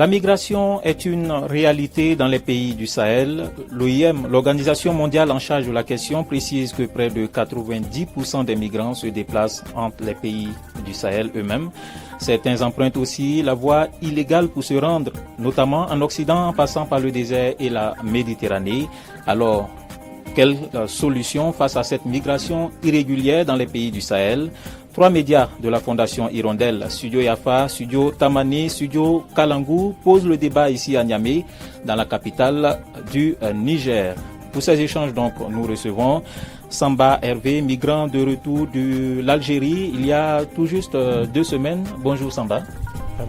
La migration est une réalité dans les pays du Sahel. L'OIM, l'Organisation mondiale en charge de la question, précise que près de 90% des migrants se déplacent entre les pays du Sahel eux-mêmes. Certains empruntent aussi la voie illégale pour se rendre, notamment en Occident, en passant par le désert et la Méditerranée. Alors, quelle solution face à cette migration irrégulière dans les pays du Sahel? 3 médias de la Fondation Hirondelle, Studio Yafa, Studio Tamani, Studio Kalangu, posent le débat ici à Niamey, dans la capitale du Niger. Pour ces échanges, donc, nous recevons Samba Hervé, migrant de retour de l'Algérie il y a tout juste 2 semaines. Bonjour Samba.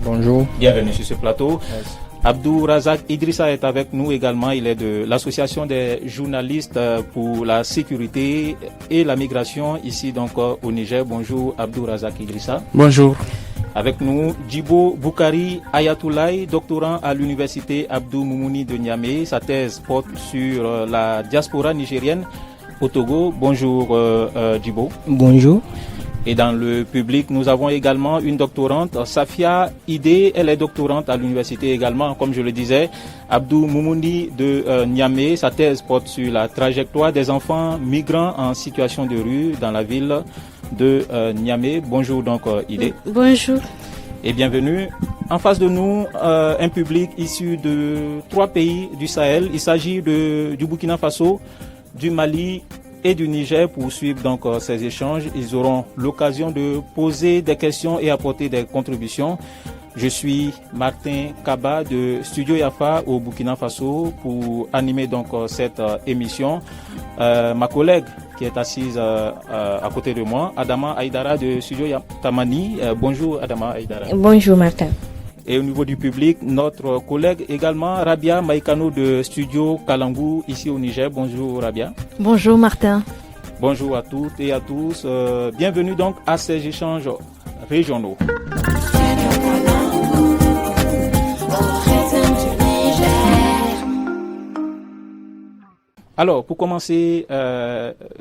Bonjour. Bienvenue sur ce plateau. Merci. Abdou Razak Idrissa est avec nous également. Il est de l'association des journalistes pour la sécurité et la migration ici donc au Niger. Bonjour Abdou Razak Idrissa. Bonjour. Avec nous, Djibo Boukari Ayatoulaye, doctorant à l'université Abdou Moumouni de Niamey. Sa thèse porte sur la diaspora nigérienne au Togo. Bonjour Djibo. Bonjour. Et dans le public, nous avons également une doctorante, Safia Idé. Elle est doctorante à l'université également, comme je le disais. Abdou Moumouni de Niamey. Sa thèse porte sur la trajectoire des enfants migrants en situation de rue dans la ville de Niamey. Bonjour donc Idé. Bonjour. Et bienvenue. En face de nous, un public issu de 3 pays du Sahel. Il s'agit du Burkina Faso, du Mali et du Niger. Pour suivre donc ces échanges, ils auront l'occasion de poser des questions et apporter des contributions. Je suis Martin Kaba de Studio Yafa au Burkina Faso pour animer donc cette émission. Ma collègue qui est assise à côté de moi, Adama Aïdara de Studio Tamani. Bonjour Adama Aïdara. Bonjour Martin. Et au niveau du public, notre collègue également, Rabia Maïkano de Studio Kalangu, ici au Niger. Bonjour Rabia. Bonjour Martin. Bonjour à toutes et à tous. Bienvenue donc à ces échanges régionaux. Alors, pour commencer,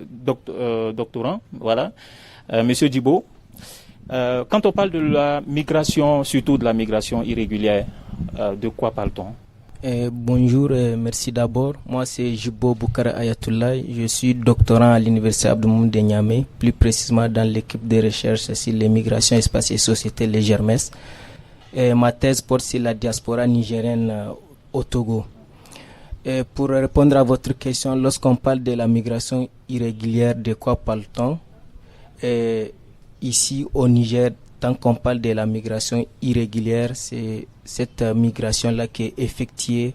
doctorant, voilà, Monsieur Djibo. Quand on parle de la migration, surtout de la migration irrégulière, de quoi parle-t-on? Bonjour, merci d'abord. Moi, c'est Djibo Boukara Ayatoulaye. Je suis doctorant à l'université Abdou Moumouni de Niamey, plus précisément dans l'équipe de recherche sur les migrations, espaces et sociétés, les GERMES. Ma thèse porte sur la diaspora nigérienne au Togo. Pour répondre à votre question, lorsqu'on parle de la migration irrégulière, de quoi parle-t-on? Ici au Niger, tant qu'on parle de la migration irrégulière, c'est cette migration-là qui est effectuée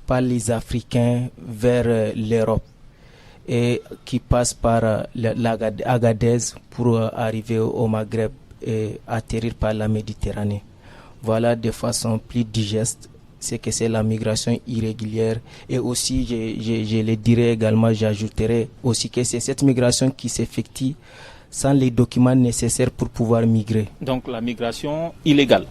par les Africains vers l'Europe et qui passe par l'Agadez pour arriver au Maghreb et atterrir par la Méditerranée. Voilà de façon plus digeste ce que c'est la migration irrégulière. Et aussi, je le dirais également, j'ajouterai aussi que c'est cette migration qui s'effectue sans les documents nécessaires pour pouvoir migrer. Donc la migration illégale.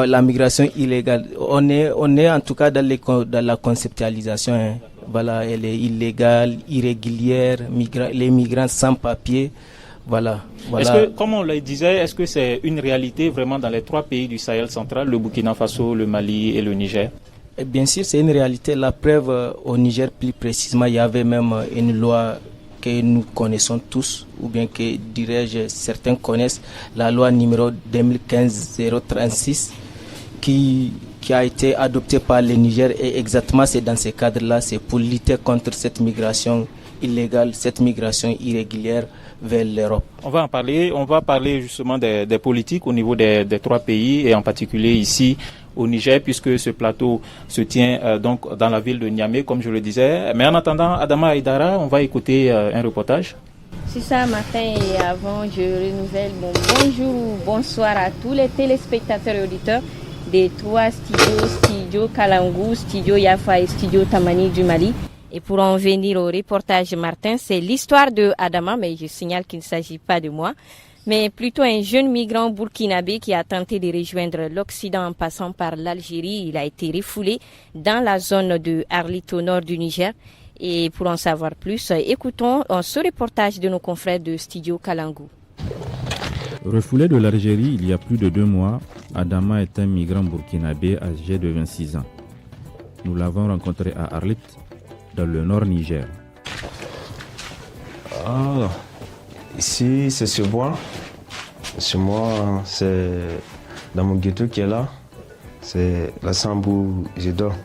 La migration illégale. On est en tout cas dans la conceptualisation. Hein. Voilà, elle est illégale, irrégulière, les migrants sans papier. Voilà. Est-ce que, comme on le disait, est-ce que c'est une réalité vraiment dans les 3 pays du Sahel central, le Burkina Faso, le Mali et le Niger? Et bien sûr, c'est une réalité. La preuve, au Niger plus précisément, il y avait même une loi que nous connaissons tous, ou bien que, dirais-je, certains connaissent, la loi numéro 2015-036, qui a été adoptée par le Niger. Et exactement, c'est dans ce cadre-là, c'est pour lutter contre cette migration illégale, cette migration irrégulière vers l'Europe. On va parler justement des politiques au niveau des 3 pays, et en particulier ici au Niger, puisque ce plateau se tient donc dans la ville de Niamey, comme je le disais. Mais en attendant, Adama Aïdara, on va écouter un reportage. C'est ça, Martin, et avant, je renouvelle mon bonjour ou bonsoir à tous les téléspectateurs et auditeurs des 3 studios, Studio Kalangu, Studio Yafa et Studio Tamani du Mali. Et pour en venir au reportage, Martin, c'est l'histoire de Adama, mais je signale qu'il ne s'agit pas de moi, mais plutôt un jeune migrant burkinabé qui a tenté de rejoindre l'Occident en passant par l'Algérie. Il a été refoulé dans la zone de Arlit au nord du Niger. Et pour en savoir plus, écoutons ce reportage de nos confrères de Studio Kalangu. Refoulé de l'Algérie il y a plus de 2 mois, Adama est un migrant burkinabé âgé de 26 ans. Nous l'avons rencontré à Arlit, dans le nord Niger. Ah, ici c'est ce bois. Chez moi, c'est dans mon ghetto qui est là. C'est la chambre où je dors.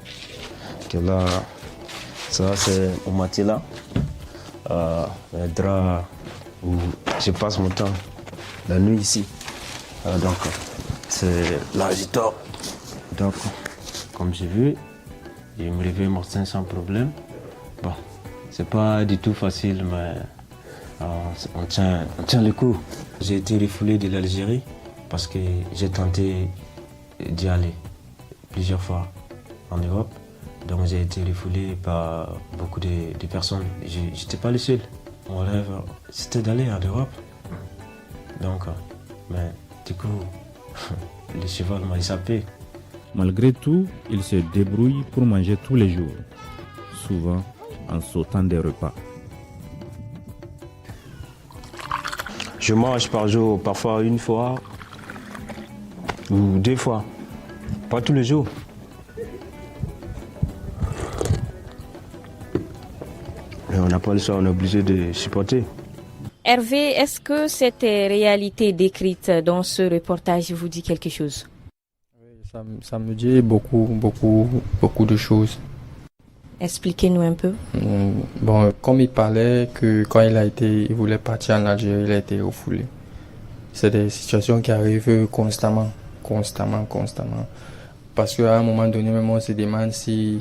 Qui est là. Ça, c'est mon matelas. Un drap où je passe mon temps la nuit ici. Donc, c'est là où je dors. Donc, comme j'ai vu, je me réveille matin sans problème. Bon, c'est pas du tout facile, mais on tient le coup. J'ai été refoulé de l'Algérie parce que j'ai tenté d'y aller plusieurs fois en Europe. Donc j'ai été refoulé par beaucoup de personnes. Je n'étais pas le seul. Mon rêve, c'était d'aller en Europe. Donc, mais du coup, le cheval m'a échappé. Malgré tout, il se débrouille pour manger tous les jours, souvent en sautant des repas. Je mange par jour, parfois 1 fois ou 2 fois, pas tous les jours. Mais on n'a pas le choix, on est obligé de supporter. Hervé, est-ce que cette réalité décrite dans ce reportage vous dit quelque chose? Ça me dit beaucoup de choses. Expliquez-nous un peu. Bon, comme il parlait que quand il voulait partir en Algérie, il a été refoulé. C'est des situations qui arrivent constamment. Parce qu'à un moment donné, même on se demande si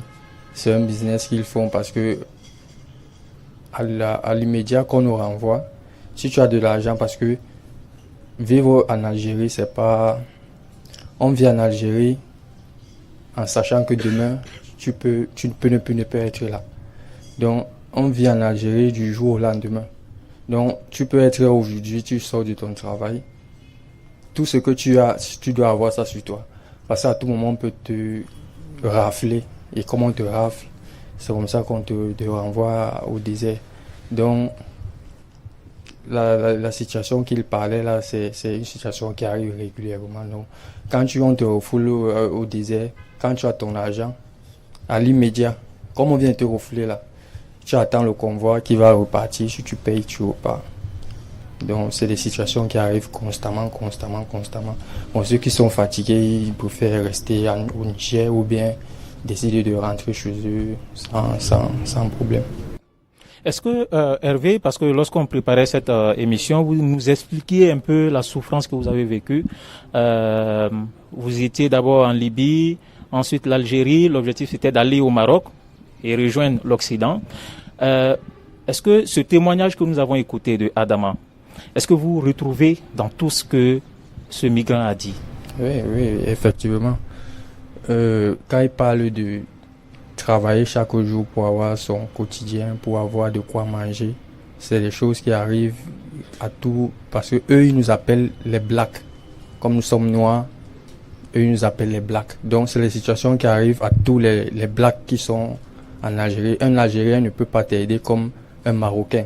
c'est un business qu'ils font, parce que à l'immédiat qu'on nous renvoie, si tu as de l'argent, parce que vivre en Algérie, c'est pas... On vit en Algérie en sachant que demain, tu ne peux être là. Donc, on vit en Algérie du jour au lendemain. Donc, tu peux être là aujourd'hui, tu sors de ton travail. Tout ce que tu as, tu dois avoir ça sur toi. Parce qu'à tout moment, on peut te rafler. Et comme on te rafle, c'est comme ça qu'on te renvoie au désert. Donc, la situation qu'il parlait là, c'est une situation qui arrive régulièrement. Donc, quand on te refoule au désert, quand tu as ton argent, à l'immédiat, comme on vient de te refouler là, tu attends le convoi qui va repartir. Si tu payes, tu repars. Donc, c'est des situations qui arrivent constamment. Bon, ceux qui sont fatigués, ils préfèrent rester au Niger ou bien décider de rentrer chez eux sans problème. Est-ce que, Hervé, parce que lorsqu'on préparait cette émission, vous nous expliquiez un peu la souffrance que vous avez vécue. Vous étiez d'abord en Libye, ensuite l'Algérie. L'objectif, c'était d'aller au Maroc et rejoindre l'Occident. Est-ce que ce témoignage que nous avons écouté de Adama, est-ce que vous retrouvez dans tout ce que ce migrant a dit? Oui, effectivement. Quand il parle de travailler chaque jour pour avoir son quotidien, pour avoir de quoi manger, c'est des choses qui arrivent à tout, parce que eux ils nous appellent les blacks. Comme nous sommes noirs, eux ils nous appellent les blacks. Donc c'est les situations qui arrivent à tous les blacks qui sont en Algérie. Un Algérien ne peut pas t'aider comme un Marocain,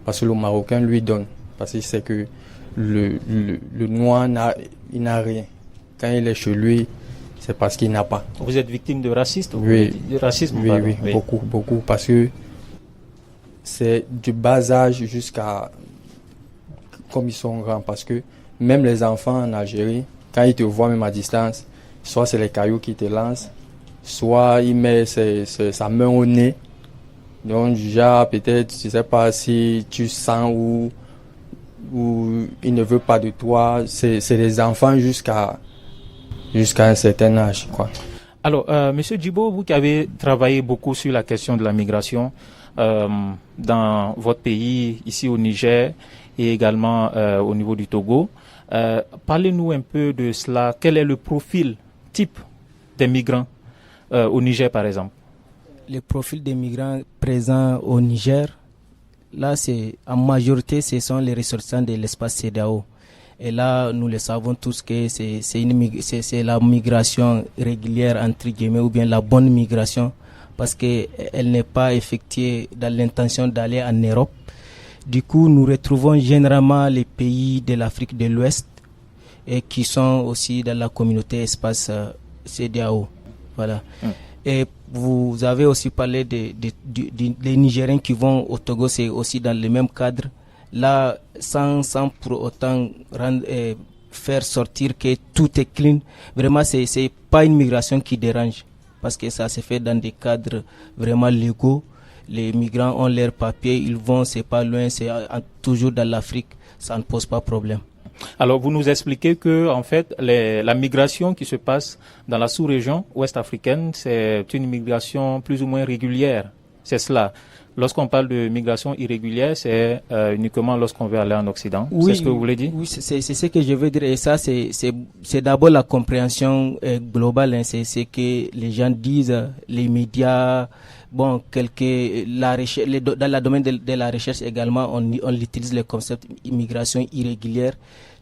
parce que le Marocain lui donne, parce qu'il sait que le noir il n'a rien. Quand il est chez lui, c'est parce qu'il n'a pas. Vous êtes victime de racisme? Oui, de racisme, oui, beaucoup, parce que c'est du bas âge jusqu'à comme ils sont grands, parce que même les enfants en Algérie, quand ils te voient même à distance, soit c'est les cailloux qui te lancent, soit il met sa main au nez. Donc déjà peut-être, je ne sais pas si tu sens ou il ne veut pas de toi. C'est les enfants jusqu'à un certain âge, quoi. Alors, Monsieur Djibo, vous qui avez travaillé beaucoup sur la question de la migration dans votre pays, ici au Niger et également au niveau du Togo, parlez-nous un peu de cela. Quel est le profil type des migrants au Niger, par exemple? Le profil des migrants présents au Niger, là, en majorité, ce sont les ressortissants de l'espace CEDEAO. Et là, nous le savons tous que c'est la migration régulière, entre guillemets, ou bien la bonne migration, parce qu'elle n'est pas effectuée dans l'intention d'aller en Europe. Du coup, nous retrouvons généralement les pays de l'Afrique de l'Ouest et qui sont aussi dans la communauté espace CEDEAO. Voilà. Et vous avez aussi parlé des Nigériens qui vont au Togo, c'est aussi dans le même cadre. Là, sans pour autant faire sortir que tout est clean. Vraiment, c'est pas une migration qui dérange parce que ça se fait dans des cadres vraiment légaux. Les migrants ont leurs papiers, ils vont, c'est pas loin, c'est toujours dans l'Afrique, ça ne pose pas problème. Alors, vous nous expliquez que, en fait, la migration qui se passe dans la sous-région ouest africaine, c'est une migration plus ou moins régulière. C'est cela. Lorsqu'on parle de migration irrégulière, c'est uniquement lorsqu'on veut aller en Occident. Oui, c'est ce que vous voulez dire? Oui, c'est ce que je veux dire. Et ça, c'est d'abord la compréhension globale. Hein. C'est ce que les gens disent, les médias. Bon, dans le domaine de la recherche également, on utilise le concept immigration irrégulière.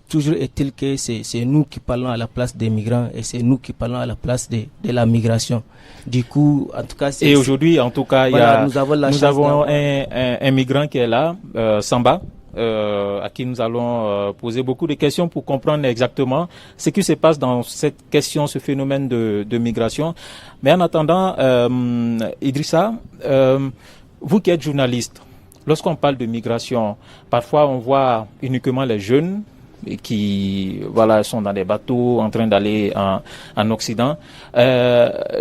Toujours est-il que c'est nous qui parlons à la place des migrants et c'est nous qui parlons à la place de la migration. Du coup, en tout cas, et aujourd'hui, en tout cas, voilà, nous avons un migrant qui est là, Samba, à qui nous allons poser beaucoup de questions pour comprendre exactement ce qui se passe dans cette question, ce phénomène de migration. Mais en attendant, Idrissa, vous qui êtes journaliste, lorsqu'on parle de migration, parfois on voit uniquement les jeunes qui sont dans des bateaux en train d'aller en Occident.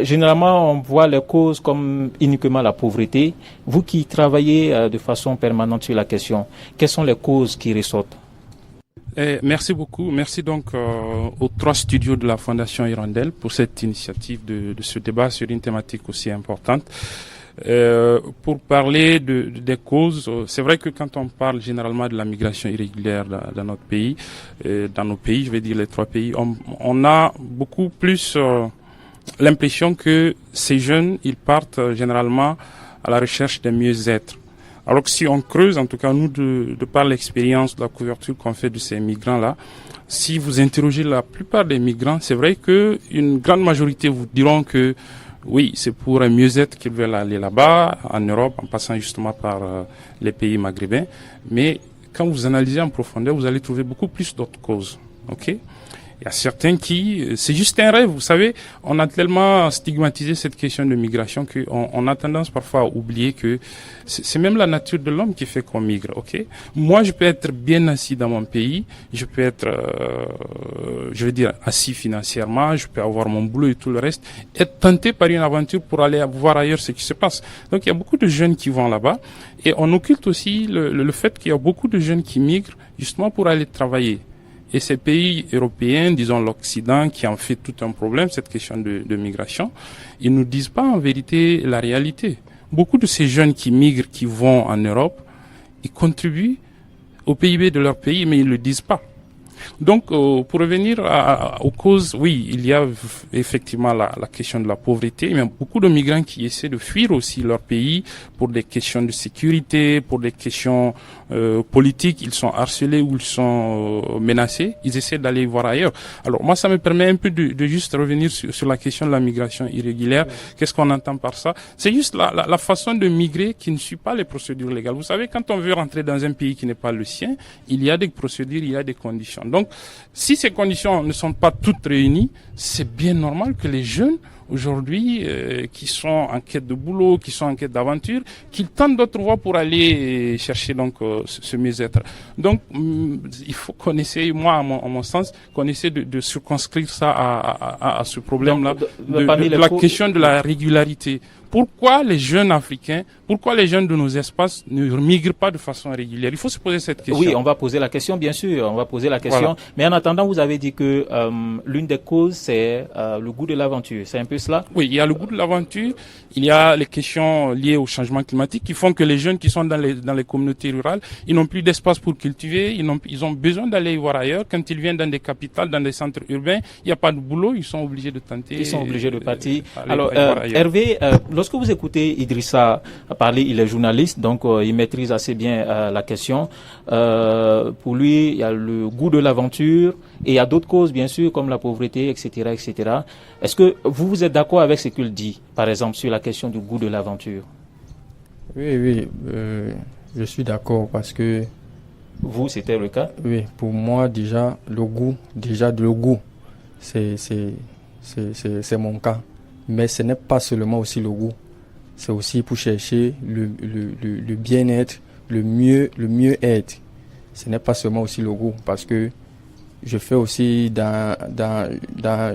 Généralement, on voit les causes comme uniquement la pauvreté. Vous qui travaillez de façon permanente sur la question, quelles sont les causes qui ressortent? Merci beaucoup. Merci donc aux 3 studios de la Fondation Hirondelle pour cette initiative de ce débat sur une thématique aussi importante. Pour parler des causes, c'est vrai que quand on parle généralement de la migration irrégulière dans notre pays, dans nos pays, je vais dire les 3 pays, on a beaucoup plus l'impression que ces jeunes, ils partent généralement à la recherche d'un mieux-être. Alors que si on creuse, en tout cas nous, de par l'expérience de la couverture qu'on fait de ces migrants-là, si vous interrogez la plupart des migrants, c'est vrai que une grande majorité vous diront que oui, c'est pour un mieux-être qu'ils veulent aller là-bas, en Europe, en passant justement par les pays maghrébins. Mais quand vous analysez en profondeur, vous allez trouver beaucoup plus d'autres causes. Ok ? Il y a certains c'est juste un rêve. Vous savez, on a tellement stigmatisé cette question de migration qu'on a tendance parfois à oublier que c'est même la nature de l'homme qui fait qu'on migre, ok? Moi, je peux être bien assis dans mon pays, je peux être, assis financièrement, je peux avoir mon boulot et tout le reste, être tenté par une aventure pour aller voir ailleurs ce qui se passe. Donc, il y a beaucoup de jeunes qui vont là-bas et on occulte aussi le fait qu'il y a beaucoup de jeunes qui migrent justement pour aller travailler. Et ces pays européens, disons l'Occident, qui en fait tout un problème, cette question de migration, ils nous disent pas en vérité la réalité. Beaucoup de ces jeunes qui migrent, qui vont en Europe, ils contribuent au PIB de leur pays, mais ils le disent pas. Donc, pour revenir aux causes, oui, il y a effectivement la question de la pauvreté, mais il y a beaucoup de migrants qui essaient de fuir aussi leur pays pour des questions de sécurité, pour des questions politiques. Ils sont harcelés ou ils sont menacés. Ils essaient d'aller voir ailleurs. Alors, moi, ça me permet un peu de juste revenir sur la question de la migration irrégulière. Qu'est-ce qu'on entend par ça? C'est juste la façon de migrer qui ne suit pas les procédures légales. Vous savez, quand on veut rentrer dans un pays qui n'est pas le sien, il y a des procédures, il y a des conditions. Donc, si ces conditions ne sont pas toutes réunies, c'est bien normal que les jeunes, aujourd'hui, qui sont en quête de boulot, qui sont en quête d'aventure, qu'ils tentent d'autres voies pour aller chercher donc ce mieux-être. Donc, il faut qu'on essaye, moi, à mon sens, qu'on essaie de circonscrire ça à ce problème-là, de la question de la régularité. Pourquoi les jeunes africains, pourquoi les jeunes de nos espaces ne migrent pas de façon régulière? Il faut se poser cette question. Oui, on va poser la question, bien sûr, on va poser la question. Voilà. Mais en attendant, vous avez dit que l'une des causes, c'est le goût de l'aventure. C'est un peu cela? Oui, il y a le goût de l'aventure, il y a les questions liées au changement climatique qui font que les jeunes qui sont dans les communautés rurales, ils n'ont plus d'espace pour cultiver, ils ont besoin d'aller voir ailleurs. Quand ils viennent dans des capitales, dans des centres urbains, il n'y a pas de boulot, ils sont obligés de tenter. Ils sont obligés de partir. Alors, Hervé, lorsque vous écoutez Idrissa parler, il est journaliste, donc il maîtrise assez bien la question. Pour lui, il y a le goût de l'aventure et il y a d'autres causes, bien sûr, comme la pauvreté, etc., etc. Est-ce que vous êtes d'accord avec ce qu'il dit, par exemple, sur la question du goût de l'aventure? Oui. Je suis d'accord parce que... Vous, c'était le cas? Oui, pour moi, déjà, le goût, c'est mon cas. Mais ce n'est pas seulement aussi le goût. C'est aussi pour chercher le bien-être, le mieux-être. Ce n'est pas seulement aussi le goût, parce que je fais aussi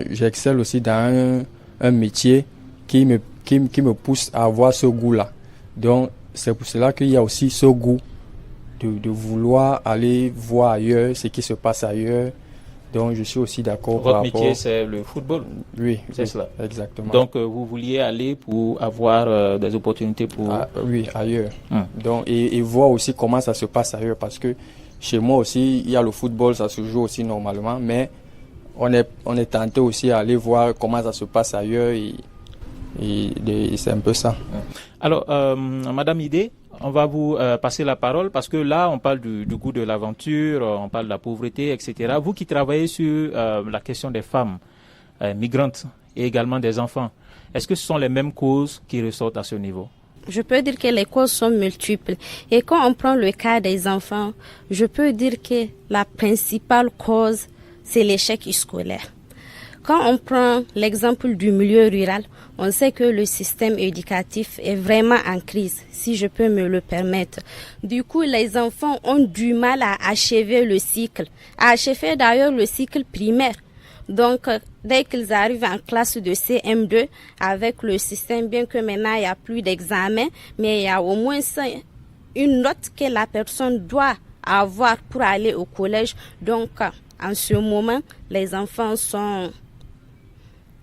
j'excelle aussi dans un métier qui me pousse à avoir ce goût-là. Donc, c'est pour cela qu'il y a aussi ce goût de vouloir aller voir ailleurs ce qui se passe ailleurs. Donc, je suis aussi d'accord. Votre métier, c'est le football? Oui, c'est cela. Exactement. Donc, vous vouliez aller pour avoir des opportunités pour... oui, ailleurs. Donc, et voir aussi comment ça se passe ailleurs. Parce que chez moi aussi, il y a le football, ça se joue aussi normalement. Mais on est tenté aussi à aller voir comment ça se passe ailleurs. Et c'est un peu ça. Alors, Madame Idé, on va vous passer la parole parce que là, on parle du goût de l'aventure, on parle de la pauvreté, etc. Vous qui travaillez sur la question des femmes migrantes et également des enfants, est-ce que ce sont les mêmes causes qui ressortent à ce niveau? Je peux dire que les causes sont multiples. Et quand on prend le cas des enfants, je peux dire que la principale cause, c'est l'échec scolaire. Quand on prend l'exemple du milieu rural, on sait que le système éducatif est vraiment en crise, si je peux me le permettre. Du coup, les enfants ont du mal à achever le cycle, à achever d'ailleurs le cycle primaire. Donc, dès qu'ils arrivent en classe de CM2, avec le système, bien que maintenant il n'y a plus d'examen, mais il y a au moins une note que la personne doit avoir pour aller au collège. Donc, en ce moment, les enfants sont...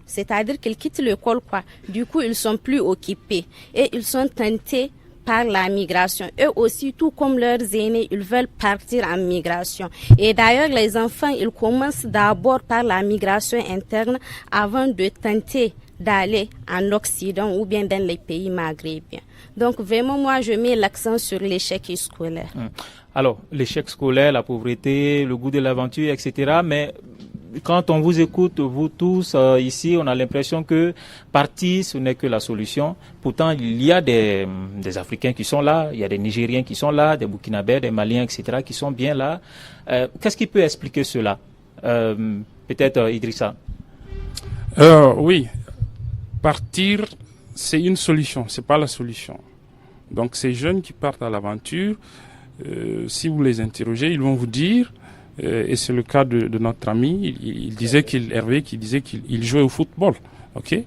C'est-à-dire qu'ils quittent l'école, quoi. Du coup, ils sont plus occupés et ils sont tentés par la migration. Eux aussi, tout comme leurs aînés, ils veulent partir en migration. Et d'ailleurs, les enfants, ils commencent d'abord par la migration interne avant de tenter d'aller en Occident ou bien dans les pays maghrébiens. Donc, vraiment, moi, je mets l'accent sur l'échec scolaire. Alors, l'échec scolaire, la pauvreté, le goût de l'aventure, etc. Mais quand on vous écoute, vous tous, ici, on a l'impression que partir, ce n'est que la solution. Pourtant, il y a des Africains qui sont là, il y a des Nigériens qui sont là, des Burkinabés, des Maliens, etc., qui sont bien là. Qu'est-ce qui peut expliquer cela? Peut-être Idrissa. Oui, partir, c'est une solution, c'est pas la solution. Donc, ces jeunes qui partent à l'aventure, si vous les interrogez, ils vont vous dire... et c'est le cas de notre ami, il disait Hervé disait qu'il jouait au football, ok.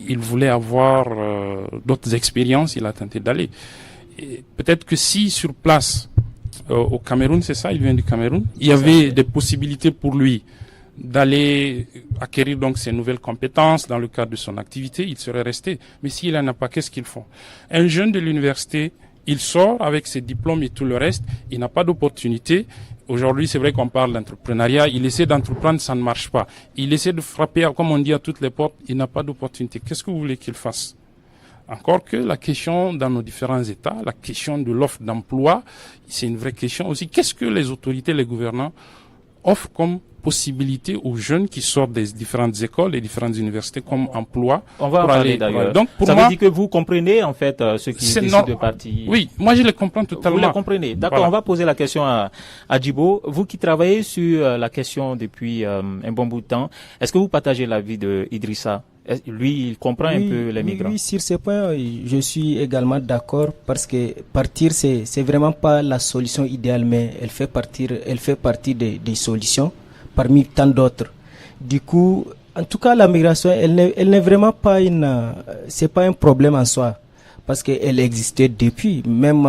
Il voulait avoir d'autres expériences, il a tenté d'aller. Peut-être que si sur place, au Cameroun, c'est ça, il vient du Cameroun, il y avait des possibilités pour lui d'aller acquérir donc ces nouvelles compétences dans le cadre de son activité, il serait resté. Mais s'il n'en a pas, qu'est-ce qu'ils font? Un jeune de l'université, il sort avec ses diplômes et tout le reste, il n'a pas d'opportunité. Aujourd'hui, c'est vrai qu'on parle d'entrepreneuriat, il essaie d'entreprendre, ça ne marche pas. Il essaie de frapper, comme on dit, à toutes les portes, il n'a pas d'opportunité. Qu'est-ce que vous voulez qu'il fasse? Encore que la question dans nos différents États, la question de l'offre d'emploi, c'est une vraie question aussi. Qu'est-ce que les autorités, les gouvernants offrent comme possibilité aux jeunes qui sortent des différentes écoles et différentes universités comme emploi? On va en parler d'ailleurs. Donc, pour ça moi, veut dire que vous comprenez en fait ceux qui décident de partir. Oui, moi je les comprends totalement. Vous les comprenez. D'accord, voilà. On va poser la question à Djibo. Vous qui travaillez sur la question depuis un bon bout de temps, est-ce que vous partagez l'avis de Idrissa? Lui, il comprend un peu les migrants. Oui, sur ce point, je suis également d'accord parce que partir, c'est vraiment pas la solution idéale, mais elle fait partie des solutions parmi tant d'autres. Du coup, en tout cas, la migration, elle n'est vraiment pas c'est pas un problème en soi, parce qu'elle existait depuis. Même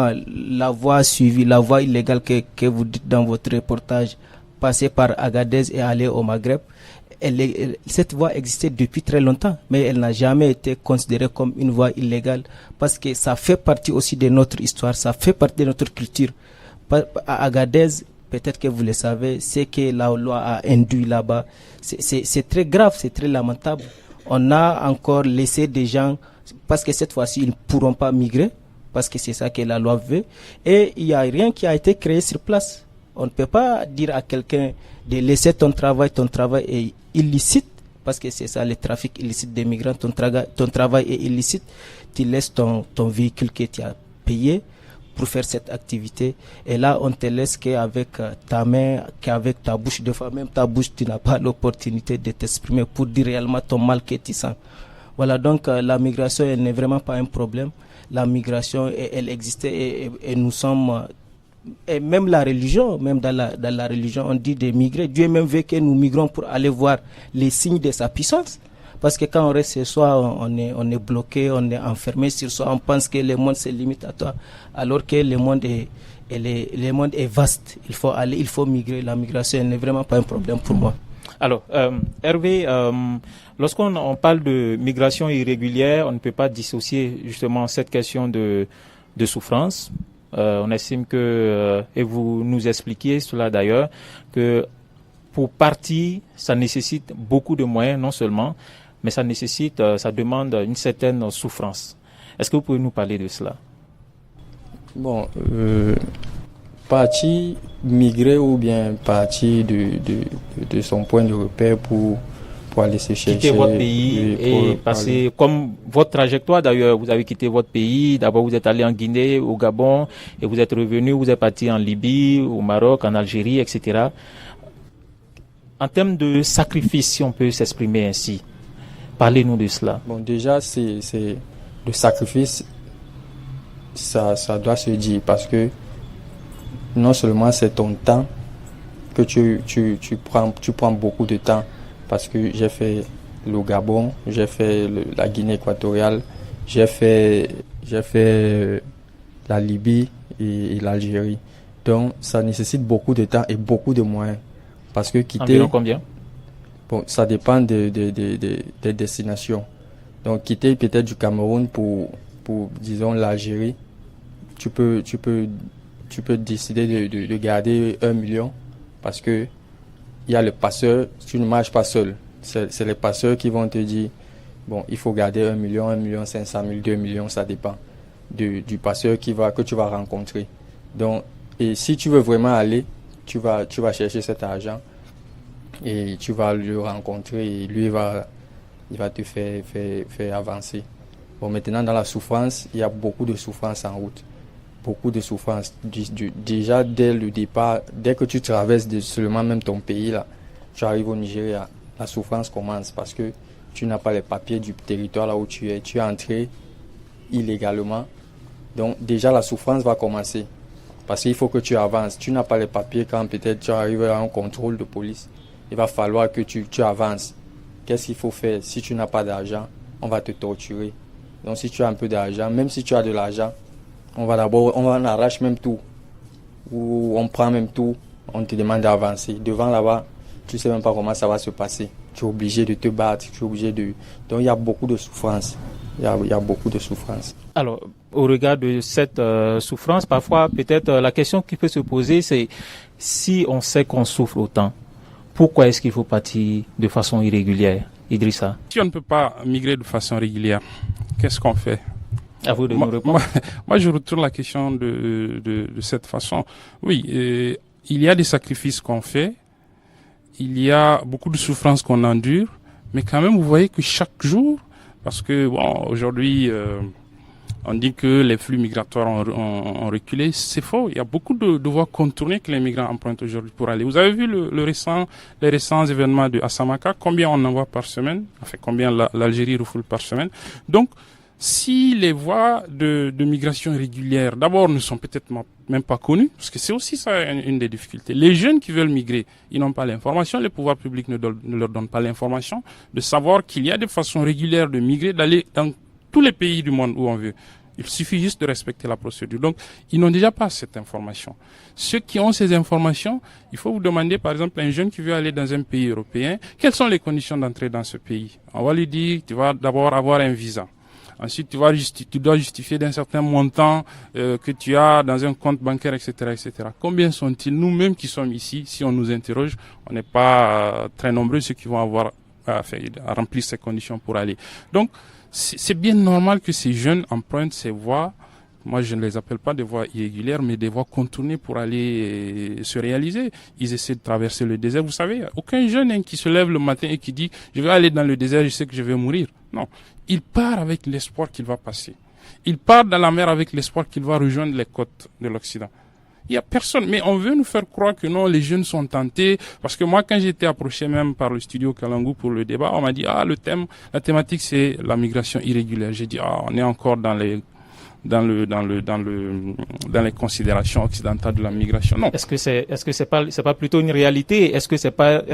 la voie suivie, la voie illégale que vous dites dans votre reportage, passer par Agadez et aller au Maghreb, cette voie existait depuis très longtemps, mais elle n'a jamais été considérée comme une voie illégale, parce que ça fait partie aussi de notre histoire, ça fait partie de notre culture. À Agadez, peut-être que vous le savez, c'est que la loi a induit là-bas. C'est très grave, c'est très lamentable. On a encore laissé des gens, parce que cette fois-ci, ils ne pourront pas migrer, parce que c'est ça que la loi veut. Et il n'y a rien qui a été créé sur place. On ne peut pas dire à quelqu'un de laisser ton travail est illicite, parce que c'est ça le trafic illicite des migrants. Ton travail est illicite. Tu laisses ton véhicule que tu as payé pour faire cette activité. Et là, on te laisse qu'avec ta main, qu'avec ta bouche. Des fois, même ta bouche, tu n'as pas l'opportunité de t'exprimer pour dire réellement ton mal que tu sens. Voilà, donc la migration, elle n'est vraiment pas un problème. La migration, elle existait et nous sommes... Et même la religion, même dans la religion, on dit de migrer. Dieu même veut que nous migrons pour aller voir les signes de sa puissance. Parce que quand on reste chez soi, on est bloqué, on est enfermé sur soi, on pense que le monde se limite à toi, alors que le monde est vaste. Il faut aller, il faut migrer. La migration n'est vraiment pas un problème pour moi. Alors, Hervé, lorsqu'on parle de migration irrégulière, on ne peut pas dissocier justement cette question de souffrance. On estime que, et vous nous expliquiez cela d'ailleurs, que pour partir, ça nécessite beaucoup de moyens, non seulement, mais ça demande une certaine souffrance. Est-ce que vous pouvez nous parler de cela? Bon, partir, migrer ou bien partir de son point de repère pour aller se chercher. Quitter votre pays et passer, comme votre trajectoire d'ailleurs, vous avez quitté votre pays, d'abord vous êtes allé en Guinée, au Gabon, et vous êtes revenu, vous êtes parti en Libye, au Maroc, en Algérie, etc. En termes de sacrifice, si on peut s'exprimer ainsi, parlez-nous de cela. Bon, déjà, c'est le sacrifice, ça doit se dire, parce que non seulement c'est ton temps que tu prends beaucoup de temps, parce que j'ai fait le Gabon, j'ai fait la Guinée équatoriale, j'ai fait la Libye et l'Algérie. Donc ça nécessite beaucoup de temps et beaucoup de moyens. Parce que quitter... Environ combien? Bon, ça dépend des destinations. Donc quitter peut-être du Cameroun pour disons l'Algérie, tu peux décider de garder 1 million, parce que il y a le passeur, tu ne marches pas seul. C'est les passeurs qui vont te dire, bon, il faut garder 1 million, 1 million 500 000, 2 millions, ça dépend du passeur que tu vas rencontrer. Donc, et si tu veux vraiment aller, tu vas chercher cet argent et tu vas le rencontrer et lui il va te faire avancer. Bon, maintenant dans la souffrance, il y a beaucoup de souffrance en route. Beaucoup de souffrance. Déjà dès le départ, dès que tu traverses seulement même ton pays, là, tu arrives au Nigeria, la souffrance commence parce que tu n'as pas les papiers du territoire là où tu es. Tu es entré illégalement. Donc déjà la souffrance va commencer. Parce qu'il faut que tu avances. Tu n'as pas les papiers quand peut-être tu arrives à un contrôle de police. Il va falloir que tu avances. Qu'est-ce qu'il faut faire? Si tu n'as pas d'argent, on va te torturer. Donc si tu as un peu d'argent, même si tu as de l'argent, on arrache même tout. Ou on prend même tout, on te demande d'avancer. Devant là-bas, tu ne sais même pas comment ça va se passer. Tu es obligé de te battre, tu es obligé de... Donc il y a beaucoup de souffrance. Il y a beaucoup de souffrance. Alors, au regard de cette souffrance, parfois, peut-être la question qui peut se poser, c'est si on sait qu'on souffre autant, pourquoi est-ce qu'il faut partir de façon irrégulière, Idrissa? Si on ne peut pas migrer de façon régulière, qu'est-ce qu'on fait? À vous de nous répondre. Moi, je retourne la question de cette façon. Oui, il y a des sacrifices qu'on fait, il y a beaucoup de souffrances qu'on endure, mais quand même, vous voyez que chaque jour, parce que bon, aujourd'hui, on dit que les flux migratoires ont reculé. C'est faux. Il y a beaucoup de voies contournées que les migrants empruntent aujourd'hui pour aller. Vous avez vu les récents événements de Assamaka, combien on envoie par semaine, enfin combien l'Algérie refoule par semaine. Donc, si les voies de migration irrégulière, d'abord, ne sont peut-être même pas connues, parce que c'est aussi ça une des difficultés. Les jeunes qui veulent migrer, ils n'ont pas l'information, les pouvoirs publics ne leur donnent pas l'information de savoir qu'il y a des façons régulières de migrer, d'aller dans tous les pays du monde où on veut. Il suffit juste de respecter la procédure. Donc, ils n'ont déjà pas cette information. Ceux qui ont ces informations, il faut vous demander, par exemple, un jeune qui veut aller dans un pays européen, quelles sont les conditions d'entrée dans ce pays? On va lui dire, tu vas d'abord avoir un visa. Ensuite, tu dois justifier d'un certain montant que tu as dans un compte bancaire, etc., etc. Combien sont-ils? Nous-mêmes qui sommes ici, si on nous interroge, on n'est pas très nombreux ceux qui vont avoir à remplir ces conditions pour aller. Donc, c'est bien normal que ces jeunes empruntent ces voies. Moi, je ne les appelle pas des voies irrégulières, mais des voies contournées pour aller se réaliser. Ils essaient de traverser le désert. Vous savez, aucun jeune qui se lève le matin et qui dit « je vais aller dans le désert, je sais que je vais mourir ». Non, il part avec l'espoir qu'il va passer. Il part dans la mer avec l'espoir qu'il va rejoindre les côtes de l'Occident. Il y a personne, mais on veut nous faire croire que non, les jeunes sont tentés. Parce que moi, quand j'ai été approché même par le studio Kalangu pour le débat, on m'a dit, la thématique c'est la migration irrégulière. J'ai dit, on est encore dans les considérations occidentales de la migration. Non. Est-ce que c'est pas plutôt une réalité? Est-ce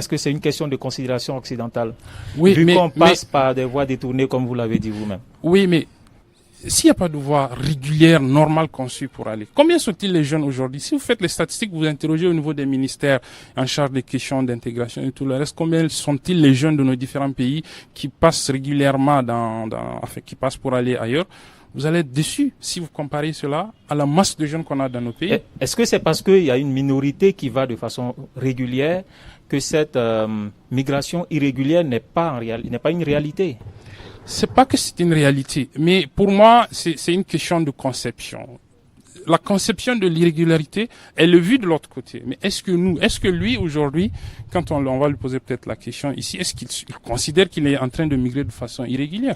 que c'est une question de considération occidentale? Oui, vu qu'on passe par des voies détournées, comme vous l'avez dit vous-même. Oui, mais s'il n'y a pas de voie régulière, normale, conçue pour aller, combien sont-ils les jeunes aujourd'hui? Si vous faites les statistiques, vous interrogez au niveau des ministères en charge des questions d'intégration et tout le reste, combien sont-ils les jeunes de nos différents pays qui passent régulièrement qui passent pour aller ailleurs? Vous allez être déçus si vous comparez cela à la masse de jeunes qu'on a dans nos pays. Est-ce que c'est parce qu'il y a une minorité qui va de façon régulière que cette migration irrégulière n'est pas une réalité? C'est pas que c'est une réalité, mais pour moi, c'est une question de conception. La conception de l'irrégularité, elle est vue de l'autre côté. Mais est-ce que lui, aujourd'hui, quand on va lui poser peut-être la question ici, est-ce qu'il considère qu'il est en train de migrer de façon irrégulière?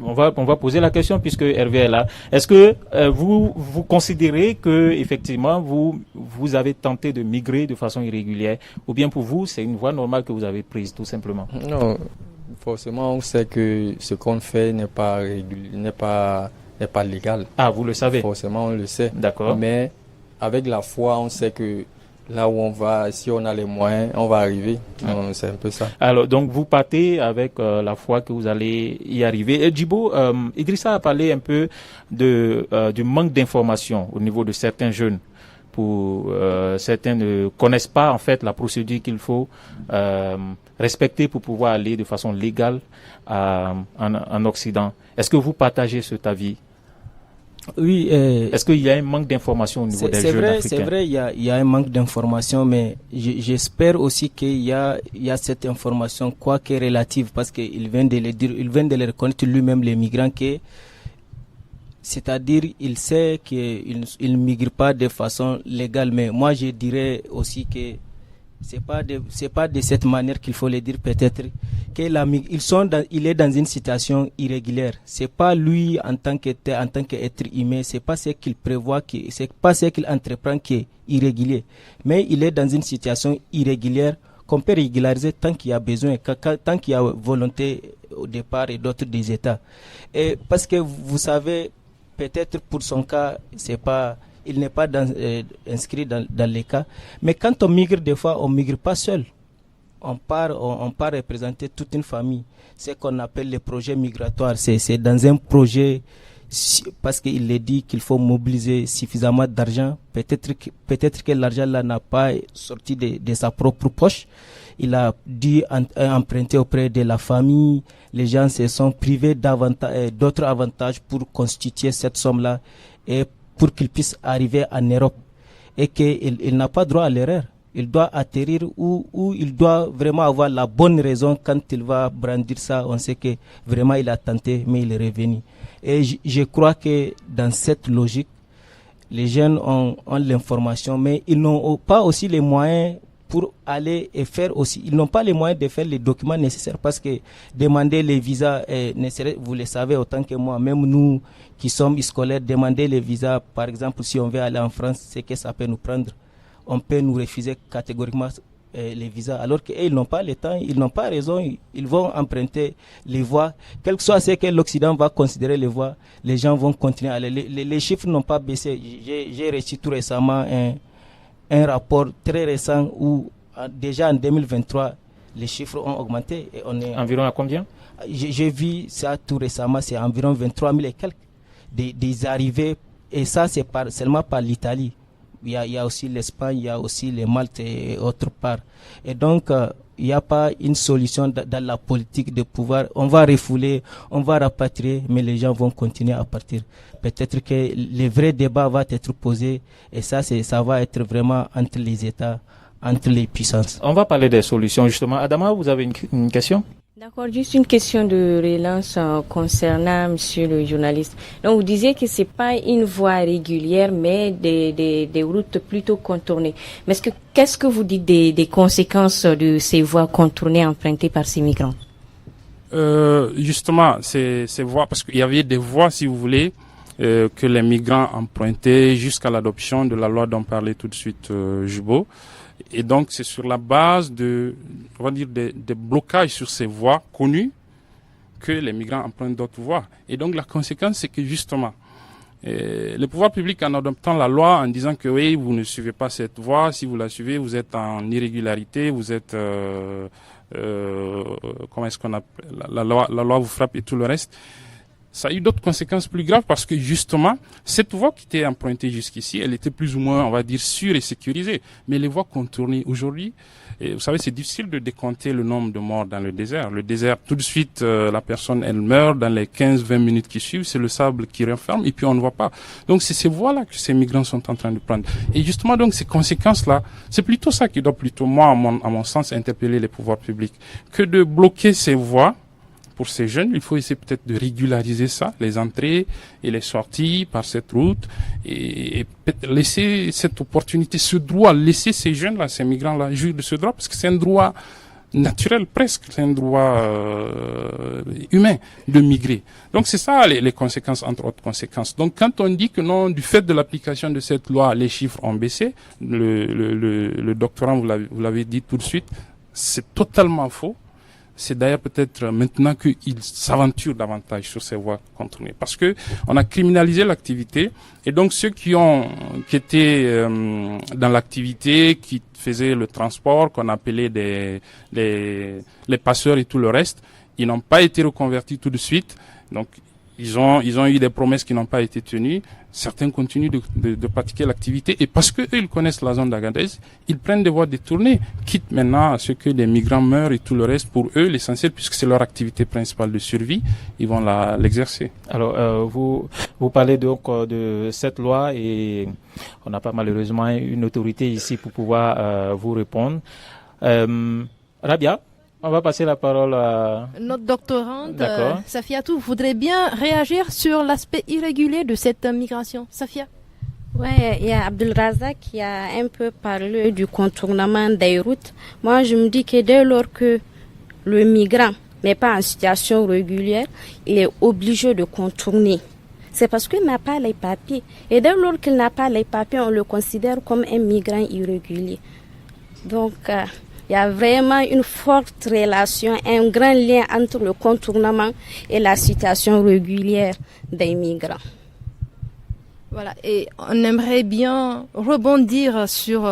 On va poser la question puisque Hervé est là. Est-ce que vous considérez que effectivement vous avez tenté de migrer de façon irrégulière, ou bien pour vous c'est une voie normale que vous avez prise tout simplement? Non, forcément on sait que ce qu'on fait n'est pas légal. Ah, vous le savez? Forcément, on le sait. D'accord. Mais avec la foi, on sait que là où on va, si on a les moyens, on va arriver. C'est un peu ça. Alors, donc, vous partez avec la foi que vous allez y arriver. Et Djibo, Idrissa a parlé un peu du manque d'information au niveau de certains jeunes. Certains ne connaissent pas en fait la procédure qu'il faut respecter pour pouvoir aller de façon légale en Occident. Est-ce que vous partagez cet avis? Oui. Est-ce qu'il y a un manque d'information au niveau des jeunes africains? C'est vrai, il y a un manque d'information, mais j'espère aussi qu'il y a cette information, quoi qu'elle est relative, parce qu'il vient de le dire, il vient de le reconnaître lui-même, les migrants, c'est-à-dire il sait qu'il ne migre pas de façon légale, mais moi je dirais aussi que c'est pas de cette manière qu'il faut le dire, peut-être il est dans une situation irrégulière. C'est pas lui en tant qu'être humain, c'est pas ce qu'il prévoit, c'est pas ce qu'il entreprend qui est irrégulier, mais il est dans une situation irrégulière qu'on peut régulariser tant qu'il y a besoin, tant qu'il y a volonté au départ et d'autres des États. Et parce que vous savez, peut-être pour son cas, il n'est pas inscrit dans les cas. Mais quand on migre, des fois, on migre pas seul. On part représenter toute une famille. C'est ce qu'on appelle les projets migratoires. C'est dans un projet, parce qu'il est dit qu'il faut mobiliser suffisamment d'argent. Peut-être que l'argent là n'a pas sorti de sa propre poche. Il a dû emprunter auprès de la famille. Les gens se sont privés d'autres avantages pour constituer cette somme-là et pour qu'il puisse arriver en Europe. Et qu'il n'a pas droit à l'erreur. Il doit atterrir où il doit vraiment avoir la bonne raison quand il va brandir ça. On sait que vraiment il a tenté, mais il est revenu. Et je crois que dans cette logique, les jeunes ont l'information, mais ils n'ont pas aussi les moyens pour aller et faire aussi. Ils n'ont pas les moyens de faire les documents nécessaires parce que demander les visas, vous le savez autant que moi, même nous qui sommes scolaires, demander les visas, par exemple, si on veut aller en France, c'est que ça peut nous prendre. On peut nous refuser catégoriquement les visas, alors qu'ils n'ont pas le temps, ils n'ont pas raison, ils vont emprunter les voies. Quel que soit ce que l'Occident va considérer les voies, les gens vont continuer à aller. Les chiffres n'ont pas baissé. J'ai reçu tout récemment un rapport très récent où déjà en 2023, les chiffres ont augmenté. Et on est environ à combien? J'ai vu ça tout récemment, c'est environ 23 000 et quelques des arrivées, et ça c'est seulement par l'Italie. Il y a aussi l'Espagne, il y a aussi les Malte et autre part. Et donc, il n'y a pas une solution dans la politique de pouvoir, on va refouler, on va rapatrier, mais les gens vont continuer à partir. Peut-être que le vrai débat va être posé, et ça va être vraiment entre les États, entre les puissances. On va parler des solutions, justement. Adama, vous avez une question? D'accord, juste une question de relance concernant monsieur le journaliste. Donc vous disiez que c'est pas une voie régulière mais des routes plutôt contournées. Mais qu'est-ce que vous dites des conséquences de ces voies contournées empruntées par ces migrants? Justement, ces voies, parce qu'il y avait des voies, si vous voulez, que les migrants empruntaient jusqu'à l'adoption de la loi dont parlait tout de suite Jubo. Et donc, c'est sur la base des blocages sur ces voies connues que les migrants empruntent d'autres voies. Et donc, la conséquence, c'est que justement, les pouvoirs publics, en adoptant la loi, en disant que oui, vous ne suivez pas cette voie, si vous la suivez, vous êtes en irrégularité, vous êtes, comment est-ce qu'on appelle, la loi vous frappe et tout le reste. Ça a eu d'autres conséquences plus graves parce que justement, cette voie qui était empruntée jusqu'ici, elle était plus ou moins, on va dire, sûre et sécurisée. Mais les voies contournées aujourd'hui, et vous savez, c'est difficile de décompter le nombre de morts dans le désert. Le désert, tout de suite, la personne, elle meurt dans les 15-20 minutes qui suivent. C'est le sable qui renferme et puis on ne voit pas. Donc c'est ces voies-là que ces migrants sont en train de prendre. Et justement, donc, ces conséquences-là, c'est plutôt ça qui doit plutôt, moi, à mon sens, interpeller les pouvoirs publics, que de bloquer ces voies. Pour ces jeunes, il faut essayer peut-être de régulariser ça, les entrées et les sorties par cette route, et laisser cette opportunité, ce droit, laisser ces jeunes-là, ces migrants-là, jouir de ce droit, parce que c'est un droit naturel presque, c'est un droit humain de migrer. Donc c'est ça les conséquences, entre autres conséquences. Donc quand on dit que non, du fait de l'application de cette loi, les chiffres ont baissé, le doctorant, vous l'avez dit tout de suite, c'est totalement faux. C'est d'ailleurs peut-être maintenant qu'ils s'aventurent davantage sur ces voies contournées, parce que on a criminalisé l'activité, et donc ceux qui étaient dans l'activité, qui faisaient le transport, qu'on appelait les passeurs et tout le reste, ils n'ont pas été reconvertis tout de suite. Donc ils ont eu des promesses qui n'ont pas été tenues. Certains continuent de pratiquer l'activité, et parce que eux, ils connaissent la zone d'Agadez, ils prennent des voies détournées, quitte maintenant à ce que des migrants meurent et tout le reste. Pour eux, l'essentiel, puisque c'est leur activité principale de survie, ils vont l'exercer. Alors, vous parlez donc de cette loi, et on n'a pas malheureusement une autorité ici pour pouvoir vous répondre. Rabia, on va passer la parole à notre doctorante, Safiatou, voudrait bien réagir sur l'aspect irrégulier de cette migration. Safia? Ouais, il y a Abdelrazak qui a un peu parlé du contournement des routes. Moi, je me dis que dès lors que le migrant n'est pas en situation régulière, il est obligé de contourner. C'est parce qu'il n'a pas les papiers. Et dès lors qu'il n'a pas les papiers, on le considère comme un migrant irrégulier. Donc, il y a vraiment une forte relation, un grand lien entre le contournement et la situation régulière des migrants. Voilà, et on aimerait bien rebondir sur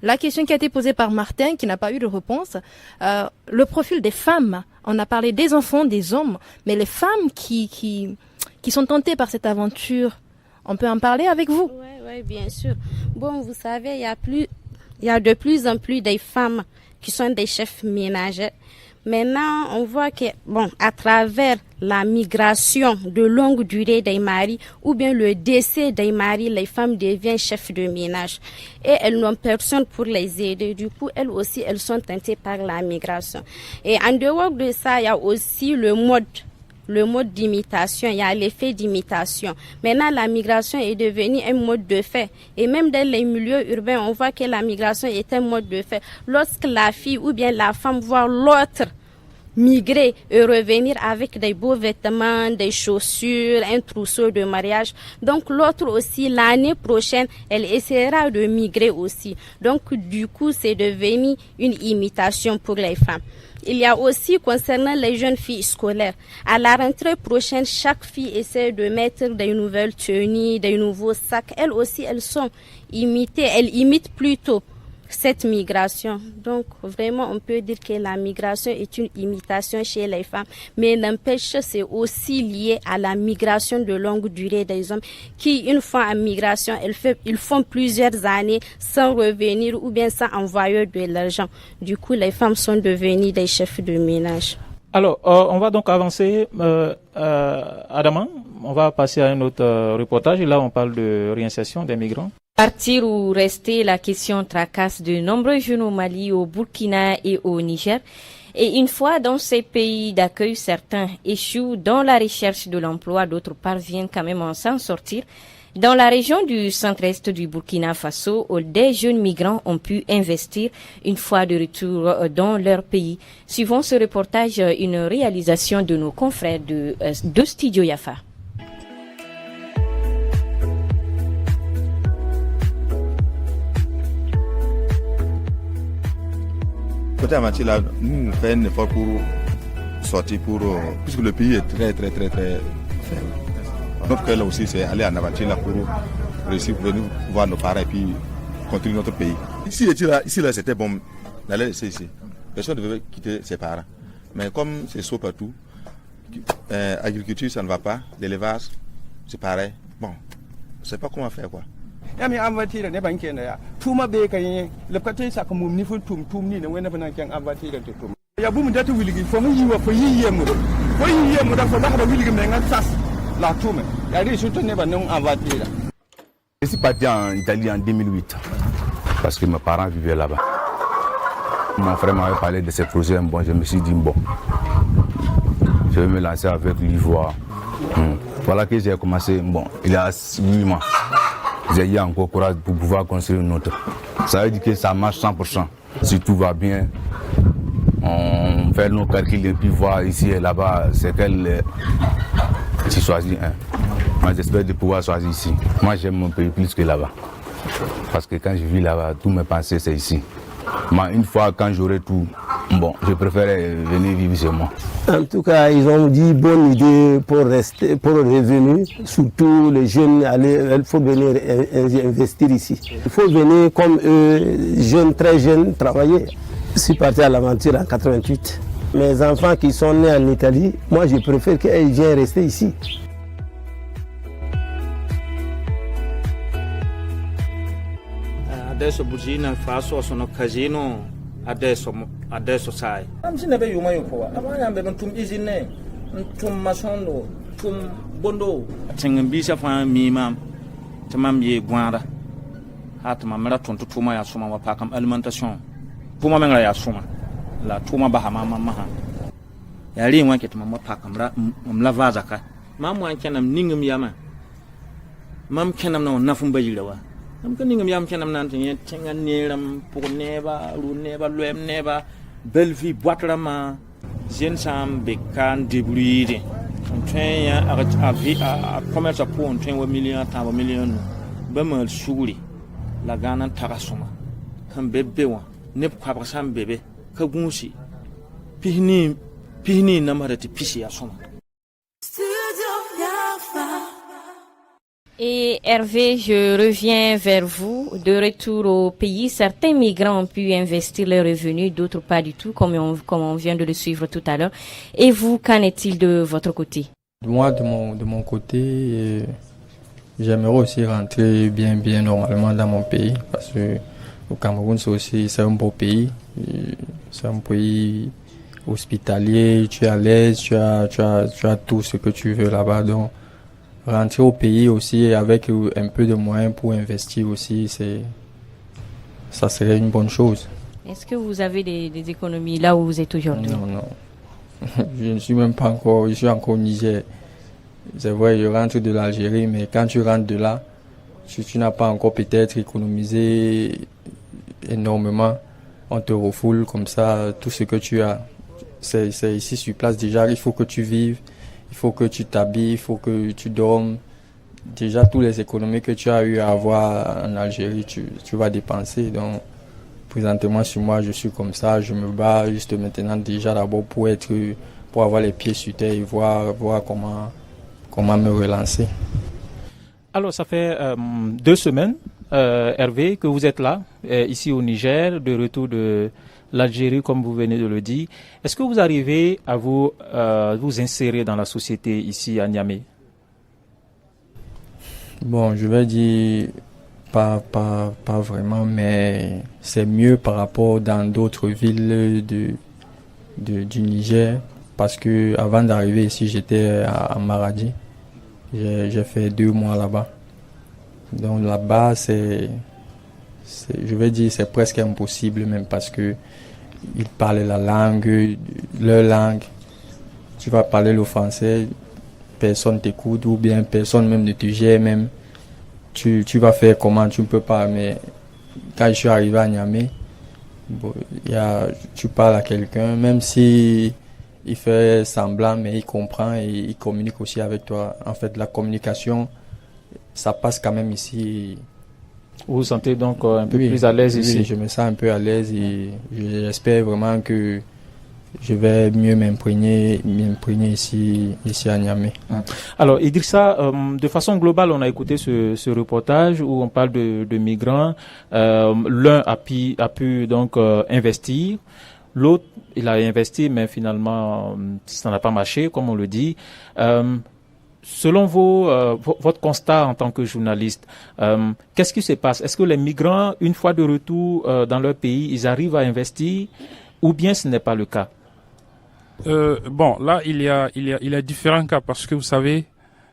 la question qui a été posée par Martin, qui n'a pas eu de réponse. Le profil des femmes, on a parlé des enfants, des hommes, mais les femmes qui sont tentées par cette aventure, on peut en parler avec vous? Oui, bien sûr. Bon, vous savez, il y a de plus en plus des femmes qui sont des chefs ménagers. Maintenant, on voit que, à travers la migration de longue durée des maris ou bien le décès des maris, les femmes deviennent chefs de ménage. Et elles n'ont personne pour les aider. Du coup, elles aussi, elles sont tentées par la migration. Et en dehors de ça, il y a aussi le mode d'imitation, il y a l'effet d'imitation. Maintenant, la migration est devenue un mode de fait. Et même dans les milieux urbains, on voit que la migration est un mode de fait. Lorsque la fille ou bien la femme voit l'autre migrer et revenir avec des beaux vêtements, des chaussures, un trousseau de mariage, donc l'autre aussi, l'année prochaine, elle essaiera de migrer aussi. Donc, du coup, c'est devenu une imitation pour les femmes. Il y a aussi, concernant les jeunes filles scolaires, à la rentrée prochaine, chaque fille essaie de mettre des nouvelles tenues, des nouveaux sacs. Elles aussi, elles sont imitées, elles imitent plutôt cette migration. Donc, vraiment, on peut dire que la migration est une imitation chez les femmes, mais n'empêche, c'est aussi lié à la migration de longue durée des hommes qui, une fois en migration, ils font plusieurs années sans revenir ou bien sans envoyer de l'argent. Du coup, les femmes sont devenues des chefs de ménage. Alors, on va donc avancer. Adama, on va passer à un autre reportage. Et là, on parle de réinsertion des migrants. Partir ou rester, la question tracasse de nombreux jeunes au Mali, au Burkina et au Niger. Et une fois dans ces pays d'accueil, certains échouent dans la recherche de l'emploi, d'autres parviennent quand même à s'en sortir. Dans la région du centre-est du Burkina Faso, où des jeunes migrants ont pu investir une fois de retour dans leur pays. Suivons ce reportage, une réalisation de nos confrères de Studio Yafa. côté Amati, là, nous faisons un effort pour sortir, puisque le pays est très faible. Notre cœur là aussi, c'est aller en Amati là pour réussir, pour venir voir nos parents et puis continuer notre pays. Ici là, c'était bon d'aller laisser ici. Personne ne devait quitter ses parents. Mais comme c'est chaud partout, agriculture ça ne va pas, l'élevage c'est pareil. Bon, je ne sais pas comment faire quoi. Yami avatira ne banke na ya tuma be kan le kate sa ko mum ni fu tum ni ne wena bana kan avatira to tum ya bu mu datu wiligi fo mu yiwa fo yiye mu da fo da wiligi me ngan sas la tuma ya ri su to ne ba non avatira. Je suis parti en Italie en 2008 parce que mes parents vivaient là-bas. Mon frère m'avait parlé de ces projets, bon, je me suis dit bon, je vais me lancer avec l'ivoire. Voilà que j'ai commencé, bon, il y a 8 mois. J'ai eu encore courage pour pouvoir construire une autre. Ça veut dire que ça marche 100%. Si tout va bien, on fait nos calculs et puis voir ici et là-bas, c'est quel tu choisis un. Moi j'espère de pouvoir choisir ici. Moi j'aime mon pays plus que là-bas. Parce que quand je vis là-bas, tous mes pensées c'est ici. Mais une fois quand j'aurai tout, bon, je préfère venir vivre chez moi. En tout cas, ils ont dit bonne idée pour rester, pour revenir. Surtout les jeunes, il faut venir investir ici. Il faut venir comme eux, jeunes, très jeunes, travailler. Je suis parti à l'aventure en 88. Mes enfants qui sont nés en Italie, moi je préfère qu'ils viennent rester ici. Adesso Burkina Faso sono casino, adesso sai. Am sina be yuma yuko amanya be tum izine tum masondo tum bondo Tengin bisa fa mi mam tamam ye gwara hatma mara tonto tuma ya suma wa pakam alimentation puma mengra ya suma la tuma ba mama maha ya ri wanke tuma ma pakam ra la vazaka mam wan kenam ningum yama mam kenam na nafum bayirawa nam kan ningam yam kenam nan tin tengan neram pour neba lu neba loem neba belle vie boitrama jen sam be kan débrouiller on train ya a commerce pour on train wa million ta million ba mal suri la ganan takasuma kan bebbe wa ne kwa sam bebe ka gunsi pihni namara ti pisi ya suma. Et Hervé, je reviens vers vous. De retour au pays, certains migrants ont pu investir leurs revenus, d'autres pas du tout, comme on vient de le suivre tout à l'heure. Et vous, qu'en est-il de votre côté? Moi, de mon côté, j'aimerais aussi rentrer bien normalement dans mon pays, parce que le Cameroun, c'est un beau pays. C'est un pays hospitalier, tu es à l'aise, tu as tout ce que tu veux là-bas. Donc, rentrer au pays aussi avec un peu de moyens pour investir aussi, ça serait une bonne chose. Est-ce que vous avez des économies là où vous êtes aujourd'hui? Non. Je ne suis même pas encore, je suis encore au Niger. C'est vrai, je rentre de l'Algérie, mais quand tu rentres de là, tu n'as pas encore peut-être économisé énormément. On te refoule comme ça, tout ce que tu as, c'est ici sur place déjà, il faut que tu vives. Il faut que tu t'habilles, il faut que tu dormes. Déjà, toutes les économies que tu as eu à avoir en Algérie, tu vas dépenser. Donc, présentement, sur moi, je suis comme ça. Je me bats juste maintenant déjà d'abord pour avoir les pieds sur terre et voir comment me relancer. Alors, ça fait 2 semaines, Hervé, que vous êtes là, ici au Niger, de retour de l'Algérie, comme vous venez de le dire. Est-ce que vous arrivez à vous insérer dans la société ici à Niamey? Bon, je vais dire pas vraiment, mais c'est mieux par rapport dans d'autres villes du Niger, parce que avant d'arriver ici, j'étais à Maradi. J'ai fait 2 mois là-bas. Donc là-bas, je vais dire, c'est presque impossible même parce que ils parlent leur langue. Tu vas parler le français, personne t'écoute ou bien personne même ne te gère même. Tu vas faire comment, tu ne peux pas. Mais quand je suis arrivé à Niamey, tu parles à quelqu'un, même si il fait semblant, mais il comprend et il communique aussi avec toi. En fait, la communication, ça passe quand même ici Vous vous sentez donc un peu plus à l'aise ici? Oui, je me sens un peu à l'aise et j'espère vraiment que je vais mieux m'imprégner ici à Niamey. Alors Idrissa, de façon globale, on a écouté ce reportage où on parle de migrants. L'un a pu donc investir, l'autre il a investi, mais finalement ça n'a pas marché, comme on le dit. Selon votre constat en tant que journaliste, qu'est-ce qui se passe? Est-ce que les migrants, une fois de retour dans leur pays, ils arrivent à investir, ou bien ce n'est pas le cas? Bon, là, il y a différents cas parce que vous savez,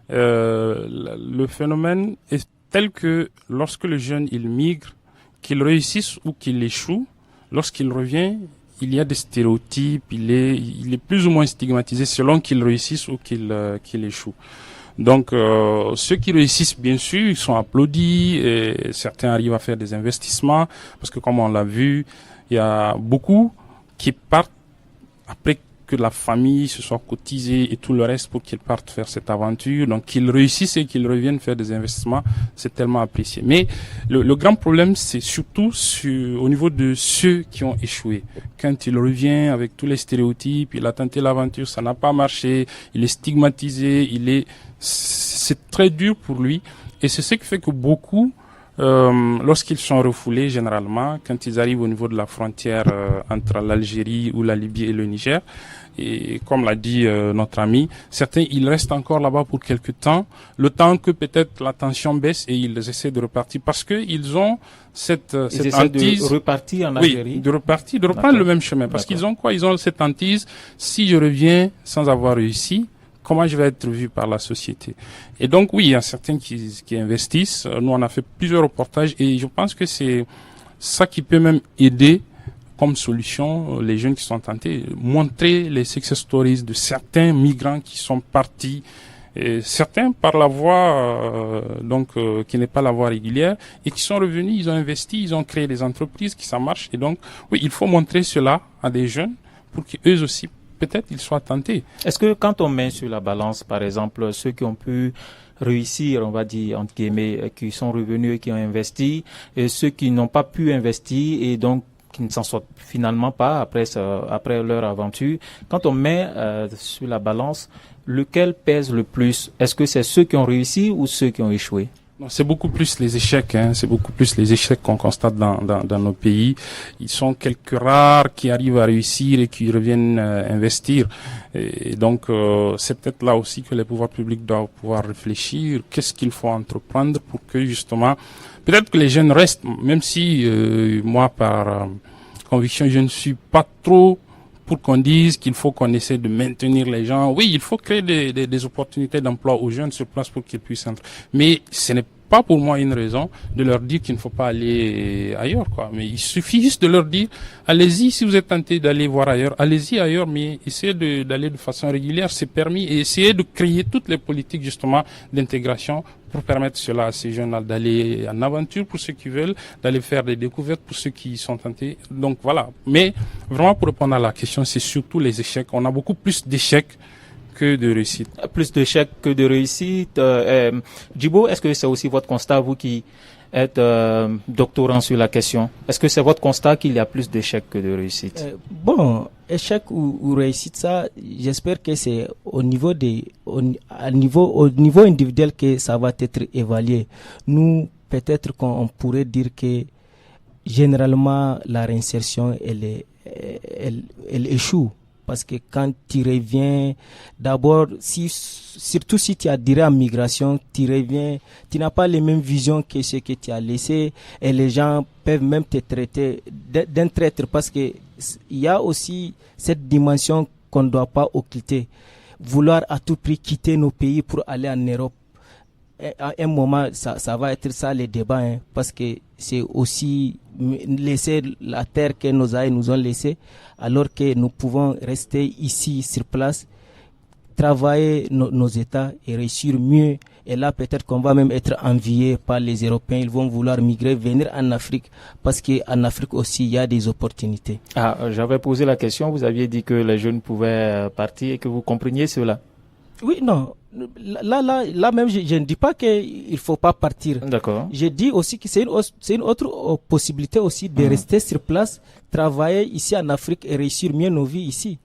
le phénomène est tel que lorsque le jeune il migre, qu'il réussisse ou qu'il échoue, lorsqu'il revient, il y a des stéréotypes, il est plus ou moins stigmatisé selon qu'il réussisse ou qu'il échoue. Donc, ceux qui réussissent, bien sûr, ils sont applaudis et certains arrivent à faire des investissements parce que comme on l'a vu, il y a beaucoup qui partent après que la famille se soit cotisée et tout le reste pour qu'ils partent faire cette aventure. Donc qu'ils réussissent et qu'ils reviennent faire des investissements, c'est tellement apprécié. Mais le grand problème, c'est surtout au niveau de ceux qui ont échoué. Quand il revient avec tous les stéréotypes, il a tenté l'aventure, ça n'a pas marché, il est stigmatisé, c'est très dur pour lui. Et c'est ce qui fait que beaucoup, lorsqu'ils sont refoulés, généralement, quand ils arrivent au niveau de la frontière entre l'Algérie ou la Libye et le Niger, et comme l'a dit notre ami, certains, ils restent encore là-bas pour quelque temps, le temps que peut-être la tension baisse et ils essaient de repartir parce que ils ont cette hantise. De repartir en Algérie. Oui, de reprendre le même chemin. Parce qu'ils ont quoi? Ils ont cette hantise. Si je reviens sans avoir réussi, comment je vais être vu par la société? Et donc, oui, il y a certains qui investissent. Nous, on a fait plusieurs reportages et je pense que c'est ça qui peut même aider comme solution les jeunes qui sont tentés, montrer les success stories de certains migrants qui sont partis, et certains par la voie qui n'est pas la voie régulière et qui sont revenus, ils ont investi, ils ont créé des entreprises qui ça marche. Et donc, oui, il faut montrer cela à des jeunes pour qu'eux aussi peut-être ils soient tentés. Est-ce que quand on met sur la balance, par exemple, ceux qui ont pu réussir, on va dire, entre guillemets, qui sont revenus et qui ont investi, et ceux qui n'ont pas pu investir et donc qui ne s'en sortent finalement pas après leur aventure, quand on met sur la balance, lequel pèse le plus? Est-ce que c'est ceux qui ont réussi ou ceux qui ont échoué? C'est beaucoup plus les échecs, c'est beaucoup plus les échecs qu'on constate dans nos pays. Ils sont quelques rares qui arrivent à réussir et qui reviennent investir. Et donc, c'est peut-être là aussi que les pouvoirs publics doivent pouvoir réfléchir. Qu'est-ce qu'il faut entreprendre pour que justement, peut-être que les jeunes restent, même si moi, par conviction, je ne suis pas trop pour qu'on dise qu'il faut qu'on essaie de maintenir les gens. Oui, il faut créer des opportunités d'emploi aux jeunes sur place pour qu'ils puissent entrer. Mais ce n'est pas pour moi une raison de leur dire qu'il ne faut pas aller ailleurs, quoi. Mais il suffit juste de leur dire, allez-y, si vous êtes tenté d'aller voir ailleurs, allez-y ailleurs, mais essayez d'aller de façon régulière, c'est permis, et essayez de créer toutes les politiques, justement, d'intégration pour permettre cela à ces jeunes d'aller en aventure pour ceux qui veulent, d'aller faire des découvertes pour ceux qui sont tentés. Donc voilà. Mais vraiment pour répondre à la question, c'est surtout les échecs. On a beaucoup plus d'échecs que de réussite. Plus d'échecs que de réussite. Djibo, est-ce que c'est aussi votre constat, vous qui êtes doctorant sur la question? Est-ce que c'est votre constat qu'il y a plus d'échecs que de réussite? Bon, échec ou réussite, ça, j'espère que c'est au niveau individuel que ça va être évalué. Nous, peut-être qu'on pourrait dire que généralement la réinsertion, elle échoue. Parce que quand tu reviens, d'abord, surtout si tu as duré en migration, tu reviens, tu n'as pas les mêmes visions que ce que tu as laissé, et les gens peuvent même te traiter d'un traître, parce que il y a aussi cette dimension qu'on ne doit pas occulter. Vouloir à tout prix quitter nos pays pour aller en Europe, à un moment, ça va être ça les débats, parce que c'est aussi laisser la terre que nos aïeux nous ont laissée, alors que nous pouvons rester ici sur place, travailler nos États et réussir mieux. Et là, peut-être qu'on va même être envié par les Européens. Ils vont vouloir migrer, venir en Afrique, parce qu'en Afrique aussi, il y a des opportunités. J'avais posé la question, vous aviez dit que les jeunes pouvaient partir et que vous compreniez cela. Oui, non. Là même, je ne dis pas qu'il ne faut pas partir. D'accord. Je dis aussi que c'est une autre possibilité aussi de rester sur place, travailler ici en Afrique et réussir mieux nos vies ici.